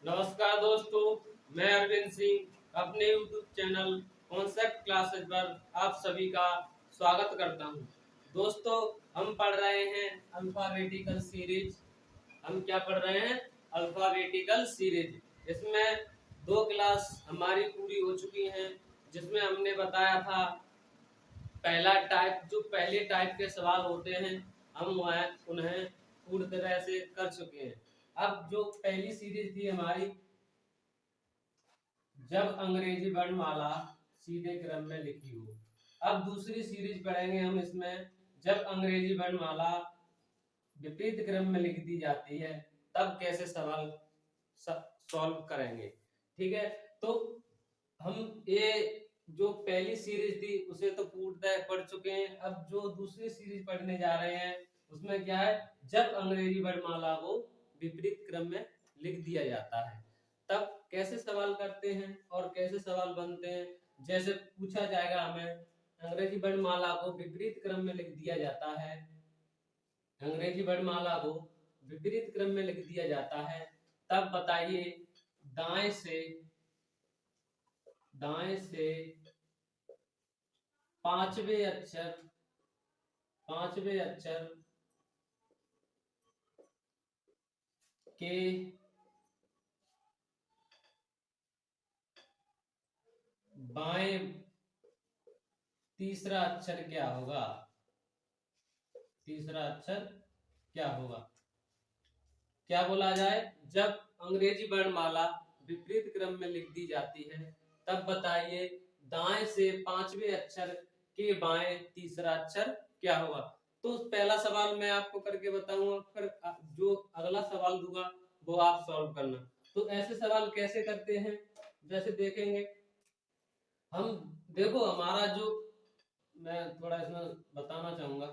नमस्कार दोस्तों, मैं अरविंद सिंह अपने YouTube चैनल कॉन्सेप्ट क्लासेस पर आप सभी का स्वागत करता हूं। दोस्तों, हम पढ़ रहे हैं अल्फाबेटिकल सीरीज। हम क्या पढ़ रहे हैं? Alphabetical series. इसमें 2 क्लास हमारी पूरी हो चुकी हैं, जिसमें हमने बताया था पहला टाइप, जो पहले टाइप के सवाल होते हैं हम उन्हें पूरी तरह से कर चुके हैं। अब जो पहली सीरीज थी हमारी, जब अंग्रेजी वर्णमाला सीधे क्रम में लिखी हो। अब दूसरी सीरीज पढ़ेंगे हम इसमें, जब अंग्रेजी वर्णमाला विपरीत क्रम में लिख दी जाती है तब कैसे सवाल सॉल्व करेंगे। ठीक है, तो हम ये जो पहली सीरीज थी उसे तो पूर्णतः पढ़ चुके हैं। अब जो दूसरी सीरीज पढ़ने जा रहे हैं उसमें क्या है, जब अंग्रेजी वर्णमाला को विपरीत क्रम में लिख दिया जाता है तब कैसे सवाल करते हैं और कैसे सवाल बनते हैं। जैसे पूछा जाएगा हमें, अंग्रेजी वर्णमाला को विपरीत क्रम में लिख दिया जाता है, अंग्रेजी वर्णमाला को विपरीत क्रम में लिख दिया जाता है, तब बताइए दाएं से पांचवें अक्षर के बाएं तीसरा अक्षर क्या होगा। तीसरा अक्षर क्या होगा, क्या बोला जाए। जब अंग्रेजी वर्णमाला विपरीत क्रम में लिख दी जाती है तब बताइए दाएं से पांचवें अक्षर के बाएं तीसरा अक्षर क्या होगा। तो पहला सवाल मैं आपको करके बताऊंगा, फिर जो अगला सवाल दूंगा वो आप सॉल्व करना। तो ऐसे सवाल कैसे करते हैं, जैसे देखेंगे हम। देखो हमारा जो, मैं थोड़ा इसमें बताना चाहूंगा,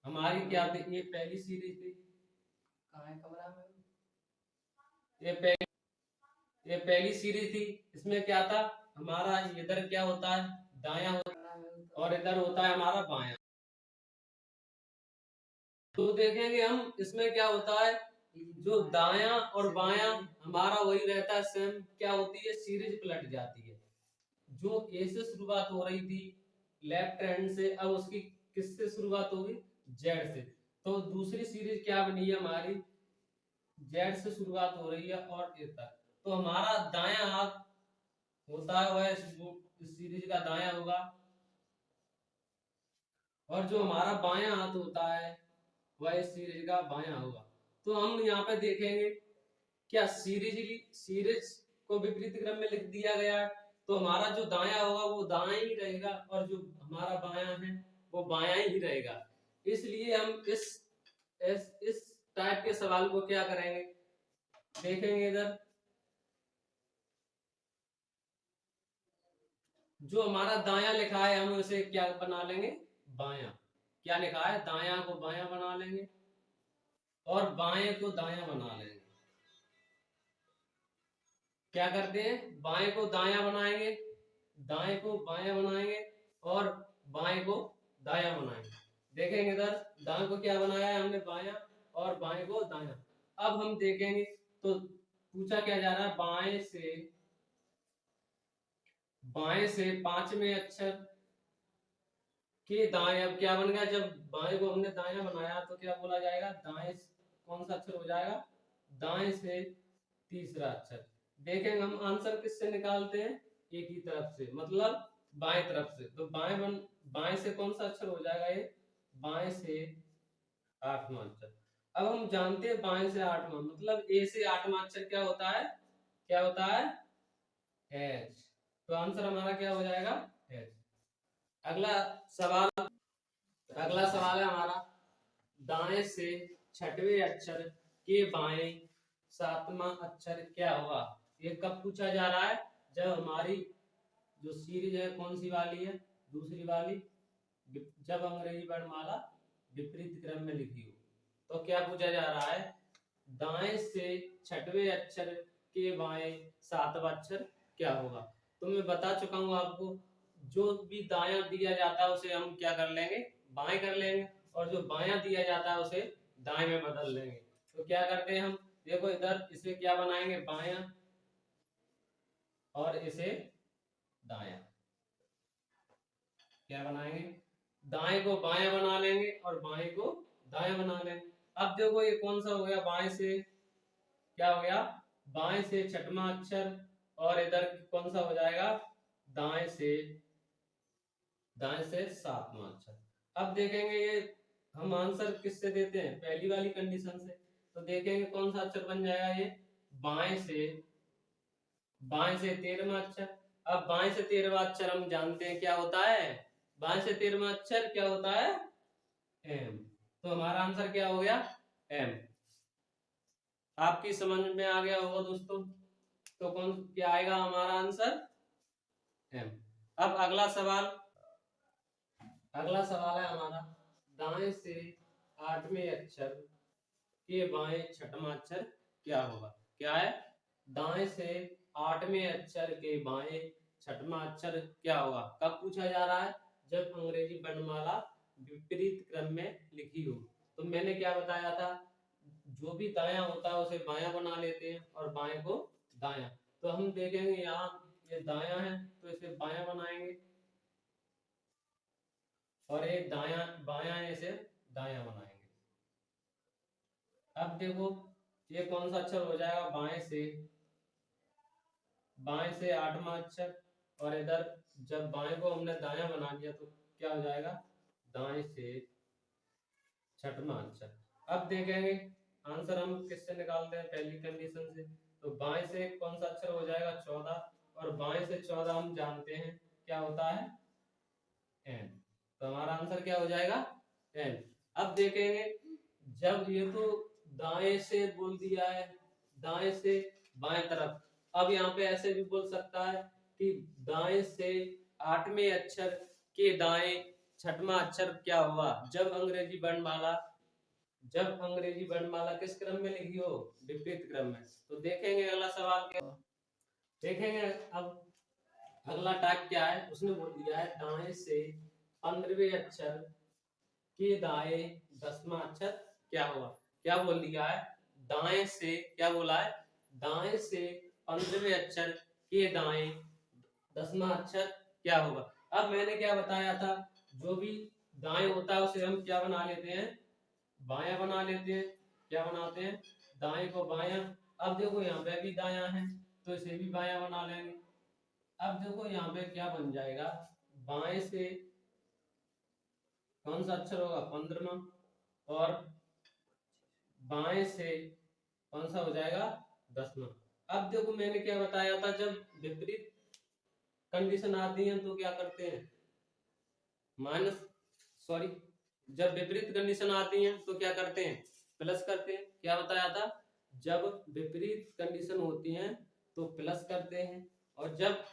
हमारी क्या थी, ये पहली सीरीज थी। कहाँ है कमरा में? ये पहली सीरीज थी। इसमें क्या था, हमारा इधर क्या होता है, दायां होता है और इधर होता है हमारा बायां। तो देखेंगे हम इसमें क्या होता है, जो दायां और बायां हमारा वही रहता है सेम। क्या होती है, सीरीज पलट जाती है। जो ए से शुरुआत हो रही थी लेफ्ट हैंड से, अब उसकी किससे शुरुआत होगी, जेड से। तो दूसरी सीरीज क्या बनी है हमारी, जेड से शुरुआत हो रही है और ए तक। तो हमारा दायां हाथ होता है वह इस सीरीज का दायां होगा, और जो हमारा बायां हाथ होता है वह इस सीरीज का बायां होगा। तो हम यहाँ पे देखेंगे क्या सीरीज को विपरीत क्रम में लिख दिया गया है, तो हमारा जो दायां होगा वो दायां ही रहेगा और जो हमारा बायां है वो बायां ही रहेगा। इसलिए हम इस टाइप के सवाल को क्या करेंगे, देखेंगे इधर जो हमारा दायां लिखा है हम उसे क्या बना लेंगे, बायां। क्या लिखा है, दायां को बायां बना लेंगे और बाएं को दायां बना लेंगे। क्या करते हैं, बाएं को दायां बनाएंगे, दाएं को बायां बनाएंगे और बाएं को दायां बनाएंगे। देखेंगे इधर दाएं को क्या बनाया है हमने, बायां, और बाएं को दायां। अब हम देखेंगे तो पूछा क्या जा रहा है, बाएं से पांचवें अक्षर के दाएं। अब क्या बन गया, जब बाएं को हमने दायां बनाया तो क्या बोला जाएगा, दाएं कौन सा अक्षर हो जाएगा, दाएं से तीसरा अक्षर। देखेंगे हम आंसर किससे निकालते हैं, एक ही तरफ से, मतलब बाएं तरफ से। तो बाएं से कौन सा अक्षर हो जाएगा, ये बाएं से आठवां अक्षर। अब हम जानते हैं बाएं से आठवां मतलब ए से आठवां अक्षर क्या होता है, क्या होता है, एच। तो आंसर हमारा क्या हो जाएगा, एच। अगला सवाल है हमारा, दाएं से छठवें अक्षर के बाएं सातवां अक्षर क्या होगा। ये कब पूछा जा रहा है, जब हमारी जो सीरीज है कौन सी वाली है, दूसरी वाली, जब अंग्रेजी वर्णमाला विपरीत क्रम में लिखी हो। तो क्या पूछा जा रहा है, दाएं से छठवें अक्षर के बाएं सातवां अक्षर क्या होगा। तो मैं बता चुका हूं आपको, जो भी दायां दिया जाता है उसे हम क्या कर लेंगे, बाएं कर लेंगे, और जो बायां दिया जाता है उसे दाएं में बदल लेंगे। तो क्या करते हैं हम, देखो इधर इसे क्या बनाएंगे, बायां, और इसे दायां। क्या बनाएंगे, दाएं को बायां बना लेंगे और बाएं को दायां बना लेंगे। अब देखो ये कौन सा हो गया, बाएं से क्या हो गया, बाएं से छठवां अक्षर, और इधर कौन सा हो जाएगा, दाएं से सातवां अक्षर। अब देखेंगे ये हम आंसर किससे देते हैं, पहली वाली कंडीशन से। तो देखेंगे कौन सा अक्षर बन जाएगा, ये बाएं से 13वां अक्षर। अब बाएं से 13वां अक्षर हम जानते हैं क्या होता है, बाएं से 13वां अक्षर क्या होता है, एम। तो हमारा आंसर क्या हो गया, एम। आपकी समझ में आ गया होगा दोस्तों। तो कौन क्या आएगा हमारा आंसर, एम। अब अगला सवाल है हमारा, दाएं से 8वें अक्षर के बाएं छठवां अक्षर क्या होगा। क्या है, दाएं से 8वें अक्षर के बाएं छठवां अक्षर क्या होगा। कब पूछा जा रहा है, जब अंग्रेजी वर्णमाला विपरीत क्रम में लिखी हो। तो मैंने क्या बताया था, जो भी दायां होता है उसे बायां बना लेते हैं और बाएं को दायां। तो हम देखेंगे यहाँ ये दायां है तो इसे बायां बनाएंगे, और एक बायां है इसे दायां बनाएंगे। अब देखो ये कौन सा अक्षर हो जाएगा, बाएं से 8वां अक्षर, और इधर जब बाएं को हमने दायां बना दिया तो क्या हो जाएगा, दाएं से 6वां अक्षर। अब देखेंगे आंसर हम किससे निकालते हैं, पहली कंडीशन से। तो बाएं से कौन सा अक्षर हो जाएगा, 14, और बाएं से 14 हम जानते हैं क्या होता है, एन। तो हमारा आंसर क्या हो जाएगा, एन। अब देखेंगे जब ये तो दाएं से बोल दिया है, दाएं से बाएं तरफ। अब यहाँ पे ऐसे भी बोल सकता है कि दाएं से 8वें अक्षर के दाएं 6वां अक्षर क्या हुआ, जब अंग्रेजी वर्णमाला किस क्रम में लिखी हो, विपरीत क्रम में। तो देखेंगे अगला सवाल क्या देखेंगे। अब अगला टाइप क्या है, उसने बोल दिया है दाएं से 15वें अक्षर के दाएं 10वां अक्षर क्या होगा। क्या बोल दिया है, दाएं से क्या बोला है, दाएं से 15वें अक्षर के दाएं 10वां अक्षर क्या होगा। अब मैंने क्या बताया था, जो भी दाएं होता है उसे हम क्या बना लेते हैं, बायां बना लेते हैं। क्या बनाते हैं, दाएं को बायां। अब देखो यहाँ पे भी दायां है तो इसे भी बायां बना लेंगे। अब देखो यहाँ पे क्या बन जाएगा, बाएं से कौन सा अक्षर होगा, 15वां, और बाएं से कौन सा हो जाएगा, 10वां। अब देखो मैंने क्या बताया था, जब विपरीत कंडीशन आती है तो क्या करते हैं, जब विपरीत कंडीशन आती है तो क्या करते हैं, प्लस करते हैं। क्या बताया था, जब विपरीत कंडीशन होती है तो प्लस करते हैं, और जब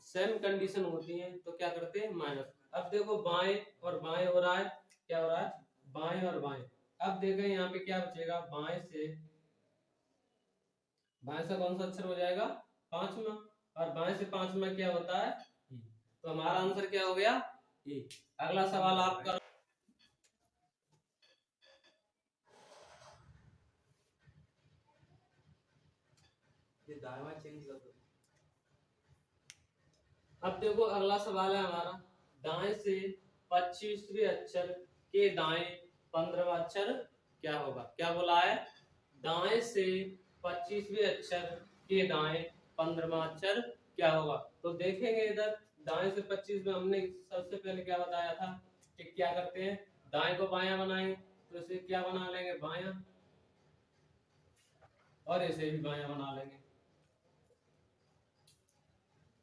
सेम कंडीशन होती है तो क्या करते हैं, माइनस। अब देखो बाएं और बाएं हो रहा है, क्या हो रहा है, बाएं और बाएं। अब देखें यहाँ पे क्या बचेगा, बाएं से कौन सा अक्षर हो जाएगा, 5वां, और बाएं से 5वां क्या होता है, ई। तो हमारा आंसर क्या हो गया, ई। अगला सवाल आपका, अब देखो अगला सवाल है हमारा, दाएं से 25वें अक्षर के दाएं 15वां अक्षर क्या होगा। क्या बोला है, दाएं से 25वें अक्षर के दाएं 15वां अक्षर क्या होगा। तो देखेंगे इधर दाएं से 25 में हमने सबसे पहले क्या बताया था कि क्या करते हैं, दाएं को बायां बनाएंगे। तो इसे क्या बना लेंगे, बायां, और इसे भी बायां बना लेंगे।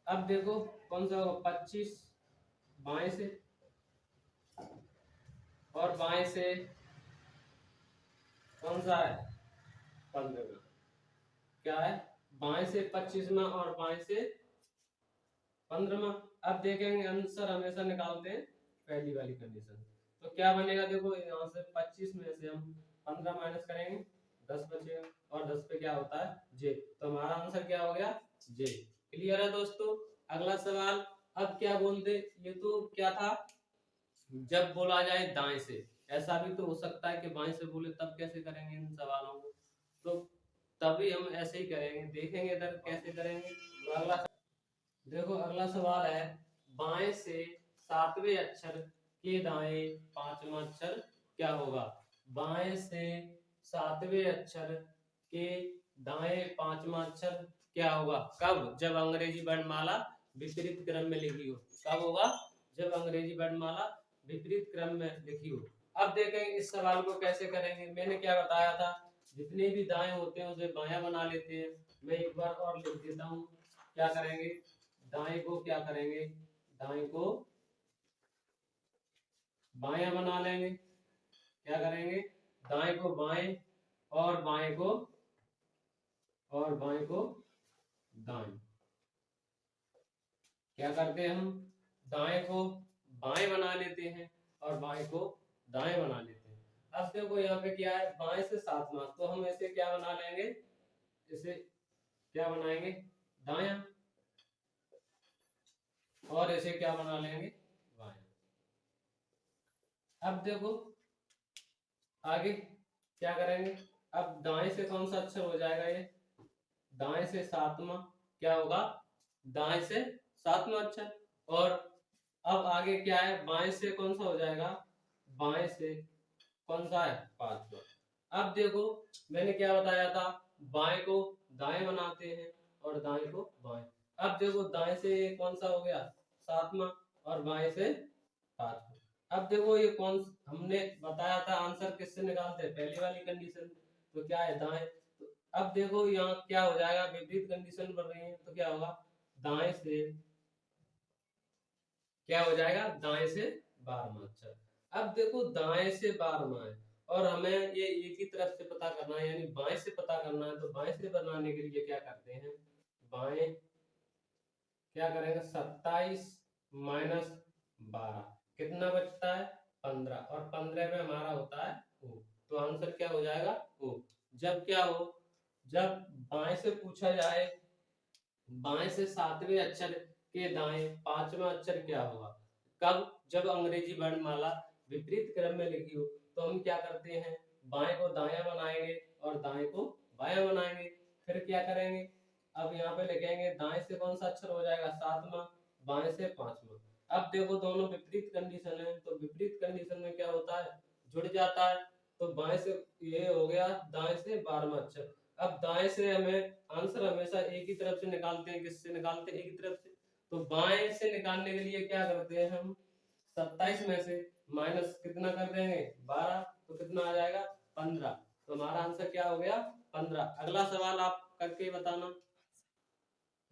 अब देखो कौन सा होगा, 25 बाएं से, और बाएं से कौन सा है, 15वां। क्या है, बाएं से 25वां और बाएं से 15वां। अब देखेंगे आंसर हमेशा निकालते हैं पहली वाली कंडीशन। तो क्या बनेगा, देखो यहाँ से 25 में से हम 15 माइनस करेंगे, 10 बचेगा, और 10 पे क्या होता है, जे। तो हमारा आंसर क्या हो गया, जे। क्लियर है दोस्तों। अगला सवाल, अब क्या बोलते, ये तो क्या था, जब बोला जाए दाएं से। ऐसा भी तो हो सकता है कि बाएं से बोले, तब कैसे करेंगे इन सवालों को। तो तभी हम ऐसे ही करेंगे। देखेंगे इधर कैसे करेंगे। तो अगला देखो, अगला सवाल है, बाएं से सातवें अक्षर के दाएं पांचवा अक्षर क्या होगा। बाएं से सातवें अक्षर के दाएं पांचवा अक्षर क्या होगा। कब? जब अंग्रेजी वर्णमाला विपरीत क्रम में लिखी हो। कब होगा? जब अंग्रेजी वर्णमाला विपरीत क्रम में लिखी हो। अब देखेंगे इस सवाल को कैसे करेंगे। मैंने क्या बताया था, जितने भी दाएं होते हैं उसे बायां बना लेते हैं। मैं एक बार और लिख देता हूं। क्या करेंगे, दाएं को क्या करेंगे, दाएं को बायां बना लेंगे। क्या करेंगे, दाएं को बाएं और बाएं को दाएं। क्या करते हैं हम, दाएं को बाएं बना लेते हैं और बाएं को दाएं बना लेते हैं। अब देखो यहाँ पे क्या है, बाएं से सातवां, तो हम इसे क्या बना लेंगे, इसे क्या बनाएंगे, दायां, और इसे क्या बना लेंगे, बायां। अब देखो आगे क्या करेंगे। अब दाएं से कौन सा अक्षर हो जाएगा, ये दाएं से सातवां क्या होगा, दाएं से सातवां अक्षर। और अब आगे क्या है, बाएं से कौन सा हो जाएगा, बाएं से कौन सा है, पांचवा। अब देखो मैंने क्या बताया था, बाएं को दाएं बनाते हैं और दाएं को बाएं। अब देखो दाएं से ये कौन सा हो गया, सातवां, और बाएं से पांचवा। अब देखो ये कौन, हमने बताया था आंसर किससे निकालते हैं, पहली वाली कंडीशन। तो क्या है, दाएं। तो अब देखो यहाँ क्या हो जाएगा, विपरीत कंडीशन बन रही है, तो क्या होगा, दाएं से क्या हो जाएगा, दाएं से बारहवां अक्षर। अब देखो दाएं से बारहवां है और हमें ये एक ही तरफ से पता करना है, यानी बाएं से पता करना है। तो बाएं से बनाने के लिए क्या करते हैं, बाएं क्या करेंगे, 27 माइनस 12 कितना बचता है, 15, और 15 में हमारा होता है ओ। तो आंसर क्या हो जाएगा, ओ। जब क्या हो, जब बाएं से पूछा जाए, बाएं से सातवें अक्षर के दाएं पांचवा अक्षर क्या होगा, कब, जब अंग्रेजी वर्णमाला विपरीत क्रम में लिखी हो। तो हम क्या करते हैं, बाएं को दायां बनाएंगे और दाएं को बायां बनाएंगे। फिर क्या करेंगे, अब यहाँ पे लिखेंगे दाएं से कौन सा अक्षर हो जाएगा, सातवां, बाएं से पांचवा। अब देखो दोनों विपरीत कंडीशन है, तो विपरीत कंडीशन में क्या होता है, जुड़ जाता है। तो बाएं से ये हो गया, दाएं से बारहवां अक्षर। अब दाएं से हमें आंसर हमेशा एक ही तरफ से निकालते हैं, किससे निकालते हैं, एक ही तरफ से। तो बाएं से निकालने के लिए क्या करते हैं हम, 27 में से माइनस कितना कर देंगे, 12, तो कितना आ जाएगा, 15। तो हमारा आंसर क्या हो गया, 15। अगला सवाल आप करके बताना,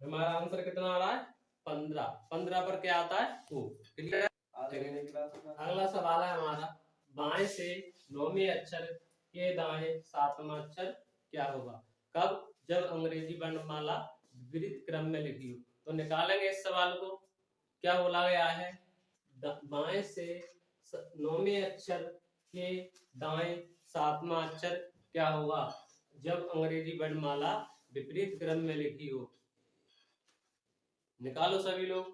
हमारा आंसर कितना आ रहा है, 15। 15 पर क्या आता है, ओ। क्लियर। अगला सवाल है हमारा, बाएं से नौवें अक्षर के दाएं सातवां अक्षर क्या होगा, कब, जब अंग्रेजी वर्णमाला विपरीत क्रम में लिखी हो। तो निकालेंगे इस सवाल को। क्या बोला गया है, बाएं से नौवें अक्षर के दाएं सातवां अक्षर क्या होगा, जब अंग्रेजी वर्णमाला विपरीत क्रम में लिखी हो। निकालो सभी लोग।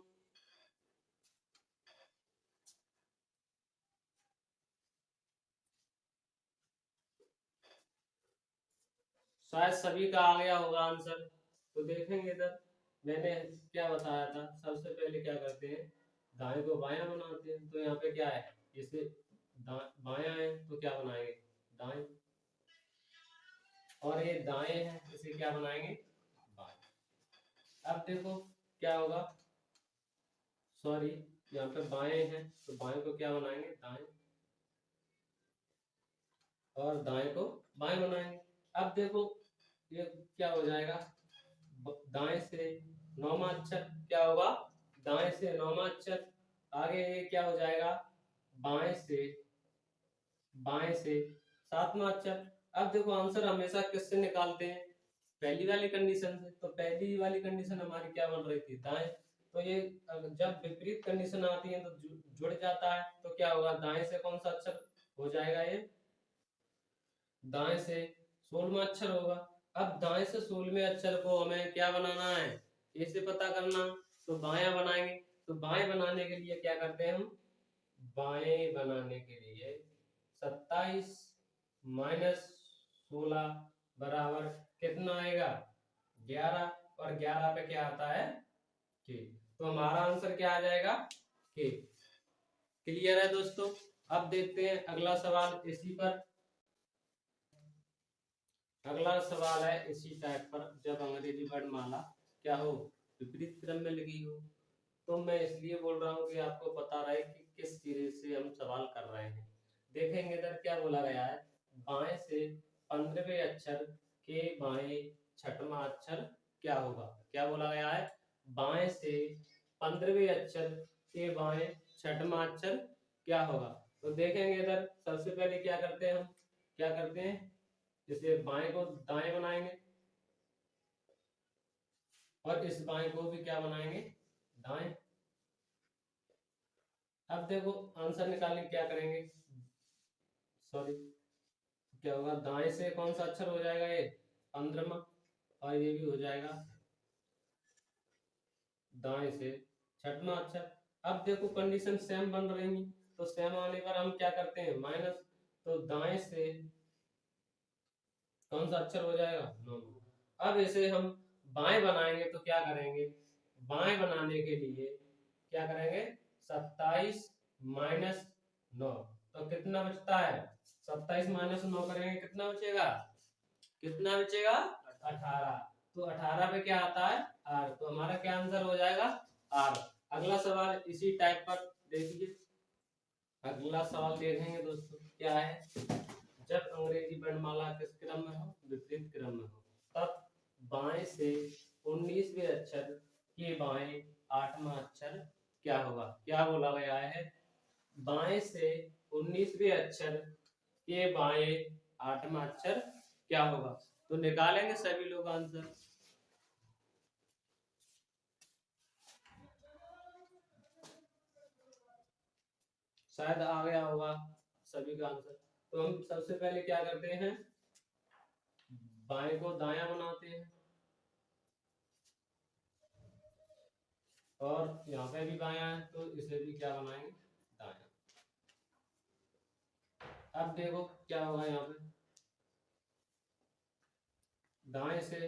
शायद सभी का आ गया होगा आंसर। तो देखेंगे इधर मैंने क्या बताया था, सबसे पहले क्या करते हैं, दाएं को बायां बनाते हैं। तो यहाँ पे क्या है, इसे बायां है तो क्या बनाएंगे, दाएं, और ये दाएं है, इसे क्या बनाएंगे, बाएं। अब देखो क्या होगा, सॉरी यहाँ पे बाएं है तो बाएं को क्या बनाएंगे, दाएं, और दाएं को बाएं बनाएंगे। अब देखो ये क्या हो जाएगा, दाएं से नौवां अक्षर क्या होगा, दाएं से नौवां अक्षर। आगे ये क्या हो जाएगा, बाएं से सातवां अक्षर। अब देखो आंसर हमेशा किससे निकालते हैं, पहली वाली कंडीशन से। तो पहली वाली कंडीशन हमारी क्या बन रही थी, दाएं। तो ये जब विपरीत कंडीशन आती है तो जुड़ जाता है। तो क्या होगा, दाएं से कौन सा अक्षर हो जाएगा, ये दाएं से 16वां अक्षर होगा। अब दाएं से 16वें अक्षर को हमें क्या बनाना है, इसे पता करना। तो बायां बनाएंगे। तो बाएं बनाने के लिए क्या करते हैं हम, बाएं बनाने के लिए 27 माइनस 16 बराबर कितना आएगा 11, और 11 पे क्या आता है के। तो हमारा आंसर क्या आ जाएगा के। क्लियर है दोस्तों। अब देखते हैं अगला सवाल इसी पर। अगला सवाल है इसी टाइप पर, जब अंग्रेजी वर्णमाला क्या हो विपरीत क्रम में लिखी हो। तो मैं इसलिए बोल रहा हूँ कि आपको पता रहे कि किस सिरे से हम सवाल कर रहे हैं। देखेंगे इधर क्या बोला गया है, बाएं से 15वें अक्षर के बाएं छठवां अक्षर क्या होगा। क्या बोला गया है, बाएं से 15वें अक्षर के बाएं छठवां अक्षर क्या होगा। तो देखेंगे इधर सबसे पहले क्या करते हैं, हम क्या करते हैं, जैसे बाएं को दाएं बनाएंगे और इस बाएं को भी क्या बनाएंगे दाएं। अब देखो आंसर निकालने क्या करेंगे, सॉरी क्या होगा, दाएं से कौन सा अक्षर हो जाएगा ये 15वां, और ये भी हो जाएगा दाएं से छठवां अक्षर। अब देखो कंडीशन सेम बन रही, तो सेम आने पर हम क्या करते हैं माइनस, तो दाएं से कौन सा अक्षर हो जाएगा 9। अब इसे हम बाएं बनाएंगे तो क्या करेंगे, बाएं बनाने के लिए क्या करेंगे 27 माइनस 9, तो कितना बचता है 27 माइनस 9 करेंगे कितना बचेगा, कितना बचेगा 18। तो 18 पे क्या आता है आर, तो हमारा क्या आंसर हो जाएगा आर। अगला सवाल इसी टाइप पर देखिए। अगला सवाल देखेंगे दोस्तों क्या है, जब अंग्रेजी वर्णमाला किस क्रम में हो विपरीत क्रम में हो, तब बाएं से 19वें अक्षर के बाएं 8वां अक्षर क्या होगा। क्या बोला गया है, बाएं से 19वें अक्षर के बाएं 8वां अक्षर क्या होगा। तो निकालेंगे सभी लोग आंसर। शायद आ गया होगा सभी का आंसर। तो हम सबसे पहले क्या करते हैं, बाएं को दायां बनाते हैं, और यहाँ पे भी बायां है तो इसे भी क्या बनाएंगे दायां। अब देखो क्या होगा, यहाँ पे दाएं से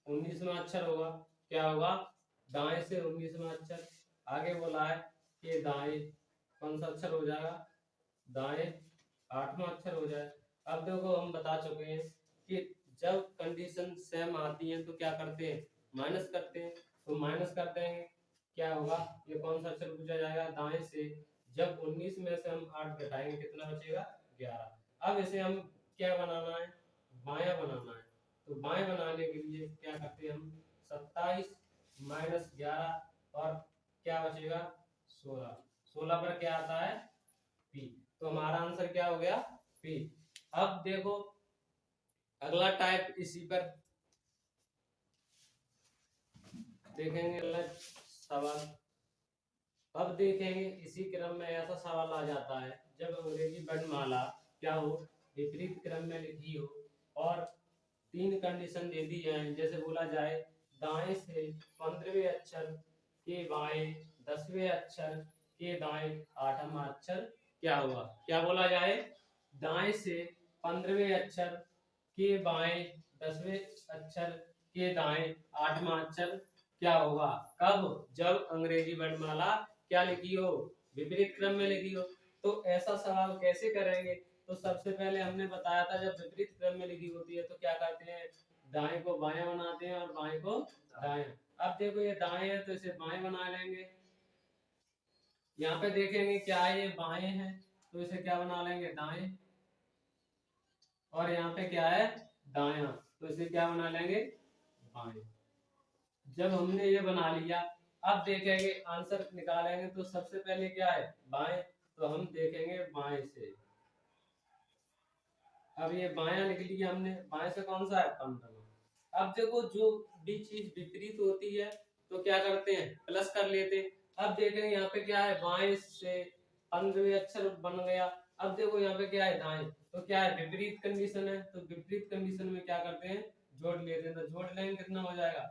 19वां अक्षर होगा, क्या होगा दाएं से 19वां अक्षर। आगे बोला है कि दाएं कौन सा अक्षर हो जाएगा, दाएं 8वां अक्षर हो जाए। अब देखो हम बता चुके हैं कि जब कंडीशन सेम आती है तो क्या करते हैं माइनस करते हैं। तो माइनस करते हैं क्या होगा, ये कौन सा अक्षर पूछा जाएगा दाएं से, जब 19 में से हम 8 घटाएंगे कितना बचेगा 11। अब इसे हम क्या बनाना है बायां बनाना है। तो बाएं बनाने के लिए क्या करते हैं हम 27 माइनस 11 और क्या बचेगा 16। 16 पर क्या आता है पी। तो हमारा आंसर क्या हो गया पी। अब देखो अगला टाइप इसी पर देखेंगे, अगला सवाल। अब देखेंगे इसी क्रम में ऐसा सवाल आ जाता है, जब अंग्रेजी वर्णमाला क्या हो विपरीत क्रम में लिखी हो और 3 कंडीशन दे दी है। जैसे बोला जाए दाएं से 15वें अक्षर के बाएं 10वें अक्षर के दाएं 8वां अक्षर क्या होगा। क्या बोला जाए, दाएं से 15वें अक्षर के बाएं 10वें अक्षर के दाएं 8वां अक्षर क्या होगा। कब, जब अंग्रेजी वर्णमाला क्या लिखी हो विपरीत क्रम में लिखी हो। तो ऐसा सवाल कैसे करेंगे, तो सबसे पहले हमने बताया था जब विपरीत क्रम में लिखी होती है तो क्या करते हैं दाएं को बायां बनाते हैं और बाएं को दाएं। अब देखो ये दाएं है तो इसे बाएं बना लेंगे, यहाँ पे देखेंगे क्या है ये बाएं है तो इसे क्या बना लेंगे दाएं, और यहाँ पे क्या है दायां तो इसे क्या बना लेंगे बाएं। जब हमने ये बना लिया अब देखेंगे आंसर निकालेंगे, तो सबसे पहले क्या है बाएं, तो हम देखेंगे बाएं से। अब ये बायां लिख लिया हमने, बाएं से कौन सा है 15। अब देखो जो भी चीज विपरीत होती है तो क्या करते हैं प्लस कर लेते हैं। अब देखेंगे यहाँ पे क्या है बाएं से 15वें अक्षर बन गया। अब देखो यहाँ पे क्या है दाएं, तो क्या है विपरीत कंडीशन है, तो विपरीत कंडीशन में क्या करते हैं जोड़ लेते हैं। तो जोड़ लेंगे कितना हो जाएगा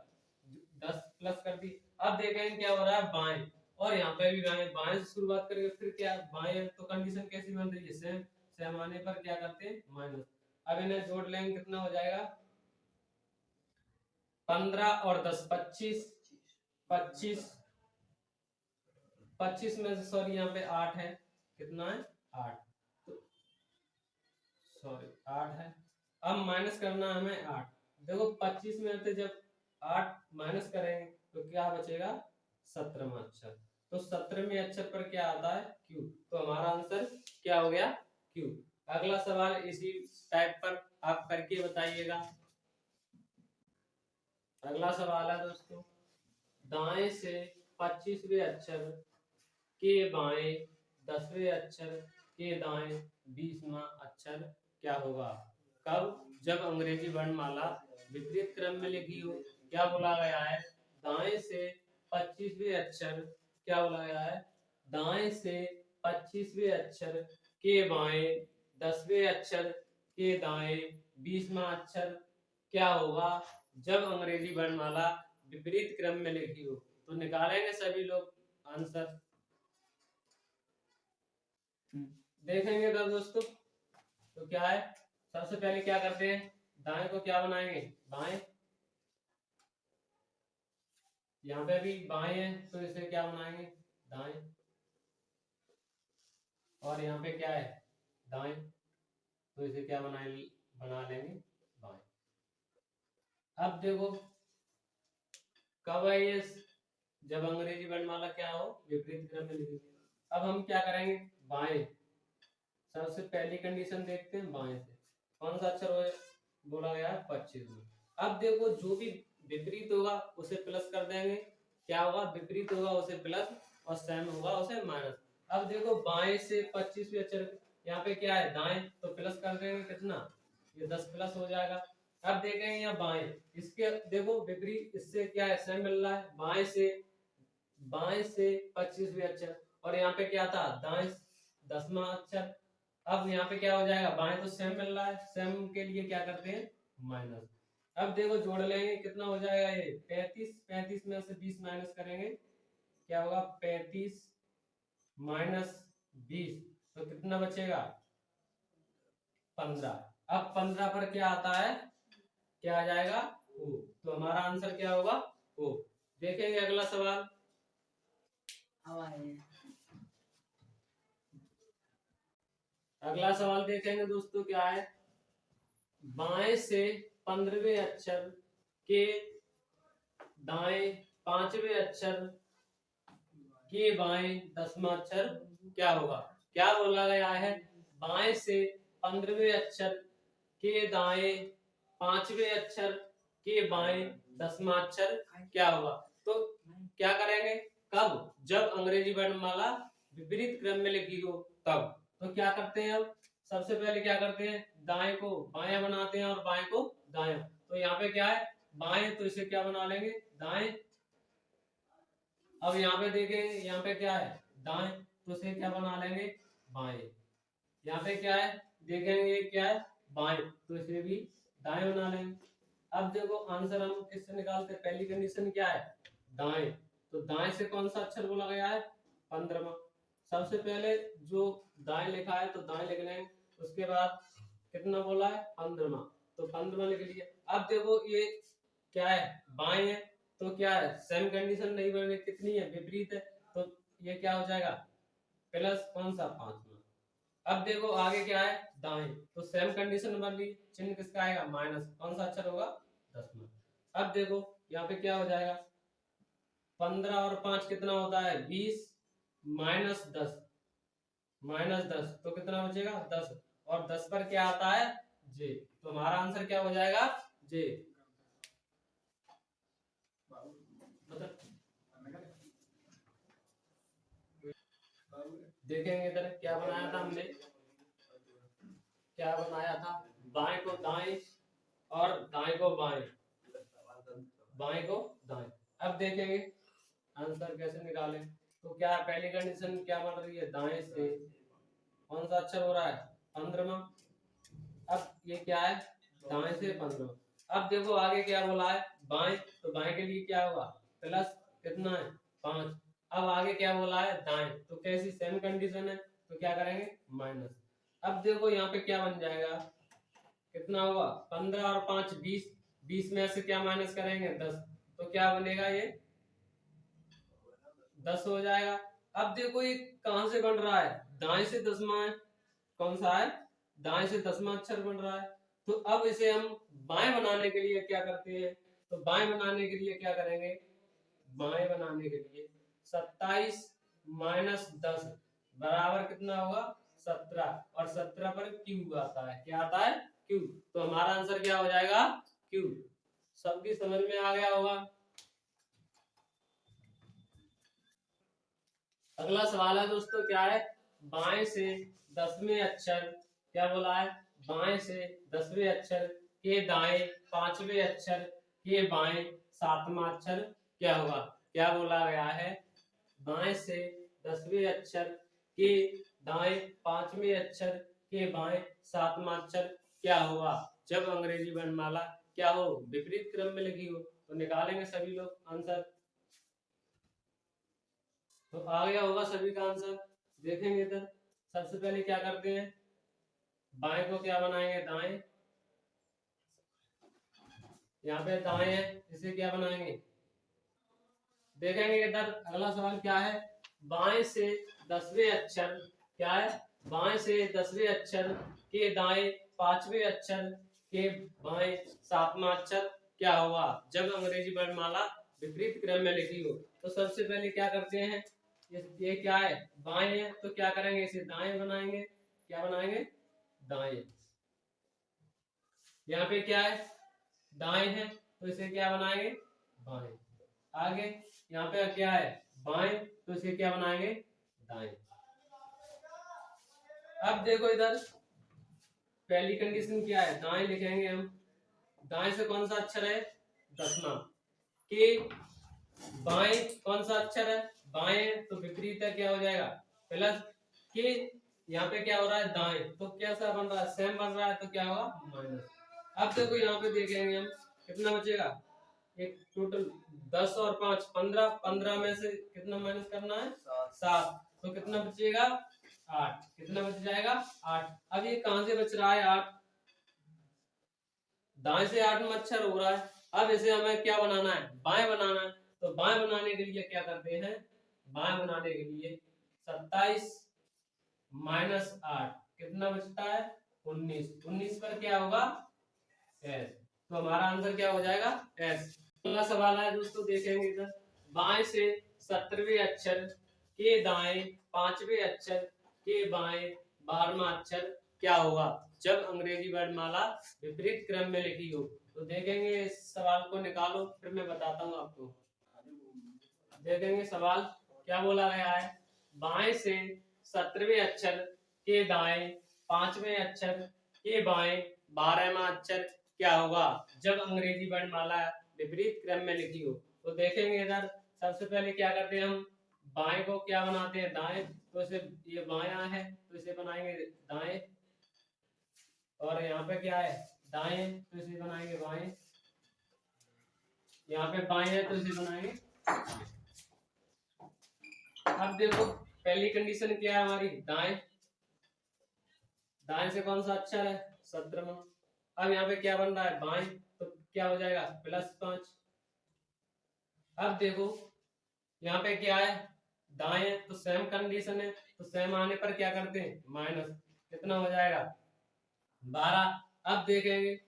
10 प्लस कर दी। अब देखेंगे क्या हो रहा है बाएं, और यहाँ पे भी बाएं, बाएं से शुरुआत करके फिर क्या बाएं, तो कंडीशन कैसी बन रही है सेम, सेम आने पर क्या करते हैं माइनस। अब इन्हें जोड़ लेंगे कितना हो जाएगा 15 और 10 25, 25 25 में से सॉरी यहाँ पे 8 है, कितना है 8, तो सॉरी 8 है। अब माइनस करना है हमें 8। देखो 25 में से जब 8 माइनस करेंगे तो क्या बचेगा 17वां अक्षर। तो 17वें अक्षर पर क्या आता है क्यू, तो हमारा आंसर क्या हो गया क्यू। अगला सवाल इसी टाइप पर आप करके बताइएगा। अगला सवाल है दोस्तों, दाएं से 25वें अक्षर के बाएं 10वें अक्षर के दाएं 20वां अक्षर क्या होगा। कब, जब अंग्रेजी वर्णमाला विपरीत क्रम में लिखी हो। क्या बोला गया है, दाएं से 25वें अक्षर, क्या बोला गया है, दाएं से 25वें अक्षर के बाएं 10वें अक्षर के दाएं 20वां अक्षर क्या होगा जब अंग्रेजी वर्णमाला विपरीत क्रम में लिखी हो। तो निकालेंगे सभी लोग आंसर, देखेंगे तो दोस्तों। तो क्या है, सबसे पहले क्या करते हैं, दाएं को क्या बनाएंगे बाएं, यहाँ पे भी बाएं है तो इसे क्या बनाएंगे दाएं, और यहाँ पे क्या है दाएं, तो इसे क्या बना लेंगे बाएं। अब देखो कब है ये, जब अंग्रेजी वर्णमाला क्या हो विपरीत क्रम में लिखी। अब हम क्या करेंगे बाएं, सबसे पहली कंडीशन देखते हैं बाएं से कौन सा अक्षर हो बोला गया है 25 में। अब देखो जो भी विपरीत होगा उसे प्लस कर देंगे, क्या होगा विपरीत होगा उसे प्लस और सेम होगा उसे माइनस। अब देखो बाएं से 25वें अक्षर, यहाँ पे क्या है दाएं, तो प्लस कर देंगे कितना, ये 10 प्लस हो जाएगा। अब देखेंगे यहाँ बाएं, इसके देखो विपरीत, इससे क्या है सेम मिल रहा है, बाएं से 25वें अक्षर, और यहाँ पे क्या था दाएं 10वां अक्षर। अब यहाँ पे क्या हो जाएगा, बाएं तो सेम मिल रहा है, सेम के लिए क्या करते हैं माइनस। अब देखो जोड़ लेंगे कितना हो जाएगा ये 35, 35 में से 20 माइनस करेंगे क्या होगा 35 माइनस 20, तो कितना बचेगा 15। अब 15 पर क्या आता है, क्या आ जाएगा ओ, तो हमारा आंसर क्या होगा ओ। देखेंगे अगला सवाल, अगला सवाल देखेंगे दोस्तों क्या है, बाएं से 15वें अक्षर के दाएं 5वें अक्षर के बाएं 10वां अक्षर क्या होगा। क्या बोला गया है, बाएं से 15वें अक्षर के दाएं 5वें अक्षर के बाएं 10वां अक्षर क्या होगा। तो क्या करेंगे कब, जब अंग्रेजी वर्णमाला विपरीत क्रम में लिखी हो तब। तो क्या करते हैं, अब सबसे पहले क्या करते हैं दाएं को बायां बनाते हैं और बाएं को दायां। तो यहाँ पे क्या है बाएं, तो इसे क्या बना लेंगे दाएं। अब यहाँ पे देखेंगे यहाँ पे क्या है दाएं, तो इसे क्या बना लेंगे बाएं। यहाँ पे क्या है देखेंगे क्या है बाएं, तो इसे भी दाएं बना लेंगे। अब देखो आंसर हम किससे निकालते हैं, पहली कंडीशन क्या है दाएं, तो दाएं से कौन सा अक्षर बोला गया है 15वां। सबसे पहले जो दाएं लिखा है तो दाएं लिख लेंगे, उसके बाद कितना बोला है 15वां, तो 15वां लिख लिया। अब देखो ये क्या है बाएं है, तो क्या है सेम कंडीशन नहीं बने, कितनी है विपरीत है, तो ये क्या हो जाएगा प्लस कौन सा 5वां। अब देखो आगे क्या है दाएं, तो सेम कंडीशन बन रही, चिन्ह किसका आएगा माइनस, कौन सा अक्षर होगा 10वां। अब देखो यहाँ पे क्या हो जाएगा 15 और 5 कितना होता है 20 माइनस 10 तो कितना बचेगा 10, और 10 पर क्या आता है जे, तो हमारा आंसर क्या हो जाएगा जे। देखेंगे इधर क्या बनाया था हमने, क्या बनाया था बाएं को दाएं और दाएं को बाएं, बाएं को दाएं। अब देखेंगे आंसर कैसे निकालें। तो क्या पहली कंडीशन क्या बन रही है दाएं से कौन सा अक्षर हो रहा है 15वां। अब ये क्या है दाएं से 15वां। अब देखो आगे क्या बोला है बाएं, तो बाएं के लिए क्या होगा प्लस कितना है 5। अब आगे क्या बोला है दाएं, तो कैसी सेम कंडीशन है, तो क्या करेंगे माइनस। अब देखो यहाँ पे क्या बन जाएगा कितना होगा 15 और 5 20, 20 में से क्या माइनस करेंगे 10, तो क्या बनेगा ये 10 हो जाएगा। अब देखो ये कहां से बन रहा है, दाएं से दसवां है, कौन सा है, दाएं से दसवां अक्षर बन रहा है। तो अब इसे हम बाएं बनाने के लिए क्या करते हैं, तो बाएं बनाने के लिए क्या करेंगे, बाएं बनाने के लिए 27 माइनस 10 बराबर कितना होगा 17, और 17 पर क्यू आता है, क्या आता है क्यू। तो हमारा आंसर क्या हो जाएगा क्यू। सबकी समझ में आ गया होगा। अगला सवाल है दोस्तों, क्या है, बाएं से 10वें अक्षर, क्या बोला है, बाएं से 10वें अक्षर के दाएं 5वें अक्षर के बाएं 7वां अक्षर क्या होगा। क्या बोला गया है, बाएं से 10वें अक्षर के दाएं 5वें अक्षर के बाएं 7वां अक्षर क्या होगा जब अंग्रेजी वर्णमाला क्या हो, विपरीत क्रम में लिखी हो। तो निकालेंगे सभी लोग आंसर, तो आ गया होगा सभी का आंसर। देखेंगे इधर, सबसे पहले क्या करते हैं, बाएं को क्या बनाएंगे दाएं, यहाँ पे दाएं है, इसे क्या बनाएंगे, देखेंगे इधर। अगला सवाल क्या है, बाएं से 10वें अक्षर, क्या है, बाएं से 10वें अक्षर के दाएं 5वें अक्षर के बाएं 7वां अक्षर क्या होगा जब अंग्रेजी वर्णमाला विपरीत क्रम में लिखी हो। तो सबसे पहले क्या करते हैं, ये क्या है, बाएं है, तो क्या करेंगे, इसे दाएं बनाएंगे, क्या बनाएंगे दाएं। यहाँ पे क्या है, दाएं है, तो इसे क्या बनाएंगे बाएं। आगे यहाँ पे क्या है, बाएं, तो इसे क्या बनाएंगे दाएं। अब देखो इधर, पहली कंडीशन क्या है, दाएं लिखेंगे हम, दाएं से कौन सा अक्षर है 10वां, के बाएं कौन सा अक्षर है बाएं, तो विपरीत है, क्या हो जाएगा प्लस के, यहाँ पे क्या हो रहा है दाएं, तो कैसा बन रहा है सेम बन रहा है, तो क्या होगा माइनस। अब देखो यहाँ पे देखेंगे हम कितना बचेगा, एक टोटल 10 और 5 15, 15 में से कितना माइनस करना है 7, तो कितना बचेगा 8, कितना बच जाएगा 8। अब ये कहां से बच रहा है 8, दाएं से 8 में अक्षर हो रहा है। अब इसे हमें क्या बनाना है बाएं बनाना है, तो बाएं बनाने के लिए क्या करते हैं, बाएं बनाने के लिए 27 माइनस 8 कितना बचता है 19, 19 पर क्या होगा एस, तो हमारा आंसर क्या हो जाएगा एस। अगला सवाल है दोस्तों, देखेंगे इधर, बाएं से 17वें अक्षर के दाएं 5वें अक्षर के बाएं 12वां अक्षर क्या होगा जब अंग्रेजी वर्णमाला विपरीत क्रम में लिखी हो। तो देखेंगे इस सवाल को निकालो, फिर मैं बताता हूँ आपको। देखेंगे सवाल क्या बोला गया है, बाएं से 17वें अक्षर के दाएं 5वें अक्षर के बाएं 12वां अक्षर क्या होगा जब अंग्रेजी वर्णमाला विपरीत क्रम में लिखी हो। तो देखेंगे इधर, सबसे पहले क्या करते हैं हम, बाएं को क्या बनाते हैं दाएं, तो इसे ये बायां है, तो इसे बनाएंगे दाएं, और यहाँ पे क्या है दाएं, तो इसे बनाएंगे बाएं, यहाँ पे बाएं है, तो इसे बनाएंगे। अब देखो पहली कंडीशन क्या है हमारी, दाएं, दाएं से कौन सा अक्षर है 17वां। अब यहाँ पे क्या बन रहा है बाएं, तो क्या हो जाएगा +5। अब देखो यहाँ पे क्या है दाएं, तो सेम कंडीशन है, तो सेम आने पर क्या करते हैं माइनस, कितना हो जाएगा 12। अब देखेंगे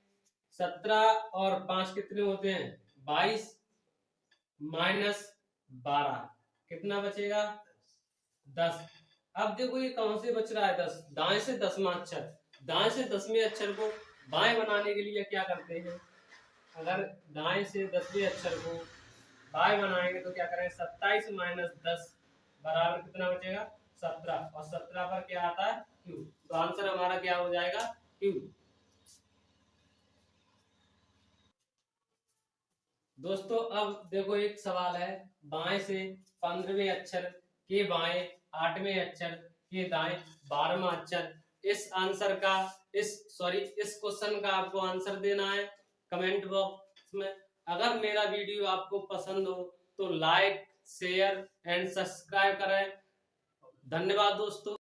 17 और 5 कितने होते हैं 22 माइनस 12 कितना बचेगा 10। अब देखो ये कौन से बच रहा है 10, दाएं से 10वां अक्षर, दाएं से 10वें अक्षर को बाएं बनाने के लिए क्या करते हैं, अगर दाएं से 10वें अक्षर को बाएं बनाएंगे तो क्या करेंगे 27 माइनस 10 बराबर कितना बचेगा 17, और 17 पर क्या आता है क्यू, तो आंसर हमारा क्या हो जाएगा क्यू। दोस्तों अब देखो एक सवाल है, बाएं से 15वें अक्षर के बाएं 8वें अक्षर के दाएं 12वां अक्षर, इस आंसर का इस क्वेश्चन का आपको आंसर देना है कमेंट बॉक्स में। अगर मेरा वीडियो आपको पसंद हो तो लाइक शेयर एंड सब्सक्राइब करें। धन्यवाद दोस्तों।